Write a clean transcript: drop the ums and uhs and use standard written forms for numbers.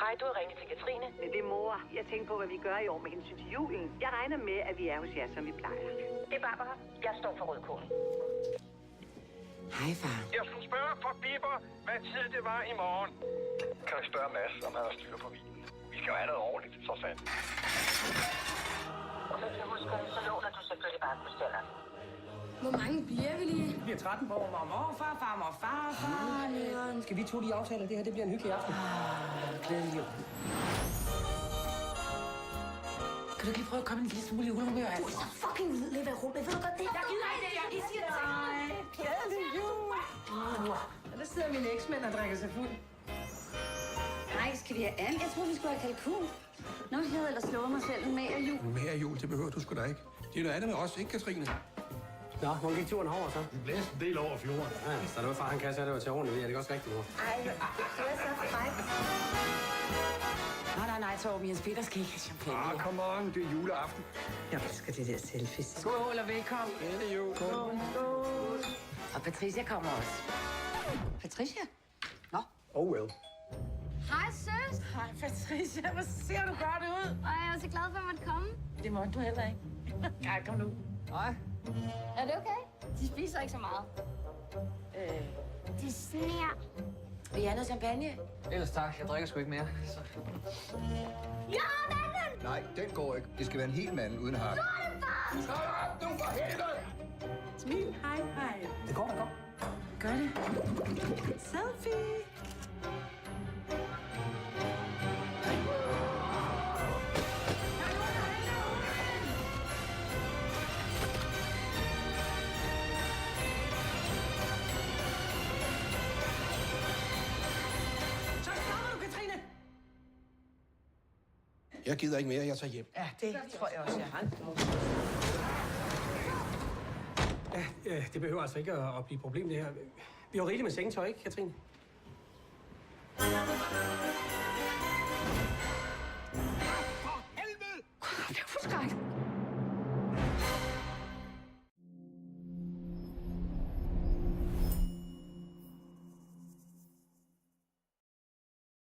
Hej, du har ringet til Katrine. Det er mor. Jeg tænker på, hvad vi gør i år med hensyn til julen. Jeg regner med, at vi er hos jer, som vi plejer. Det er Barbara. Jeg står for rødkålen. Hej, far. Jeg skulle spørge for Bipper, hvad tid det var i morgen. Kan jeg spørge Mads, om han har styr på vinen? Vi skal jo have noget ordentligt, så sandt. Og hvis du husker det, så låner du selvfølgelig bare på stilleren. Hvor mange bliver vi lige? Vi bliver 13 på mormor, farfar. Leon. Skal vi to lige aftale, det her det bliver en hyggelig aften? Glædelig jul. Kan du ikke lige prøve at komme en lille smule i julehumør? Du er så fucking lidt af rum. Ved du godt det? Jeg gider ikke det. Jeg siger det til dig. Glædelig jul. Og der sidder mine eksmænd og drikker sig fuld. Nej, skal vi have and? Jeg troede, vi skulle have kalkun. Nå, jeg havde ellers lovet mig selv en mere jul. Mere jul, det behøver du sgu da ikke. Det er noget andet med os, ikke, Katrine? Nå, hvor gik turen over så? Det blæste en del over fjorden. Ja, så det var far, han kan, så det var til ordentligt. Er det også rigtigt, mor? Ej, det er så frækt. Nej, Torben. Jens Peter skal ikke have champagne. Come on, det er juleaften. Jeg elsker det der selfies. Skål og velkommen. Glædelig jul. Skål. Og Patricia kommer også. Patricia? Nå. Oh well. Hej, søs. Hej, Patricia. Hvor ser du godt ud? Ej, jeg er så glad for, at måtte komme. Det måtte du heller ikke. Ja, kom nu. Nej. Er det okay? De spiser ikke så meget. De sner. Vil I have noget champagne? Ellers tak. Jeg drikker sgu ikke mere. Så. Ja, manden! Nej, den går ikke. Det skal være en hel mand uden hak. Nu for helvede! Smil. Hej. Det går, det går. Gør det. Selfie. Jeg gider ikke mere, jeg tager hjem. Ja, det tror jeg også, jeg har. Ja, det behøver altså ikke at blive et problem, det her. Vi har rigeligt med sengetøj, ikke, Katrine?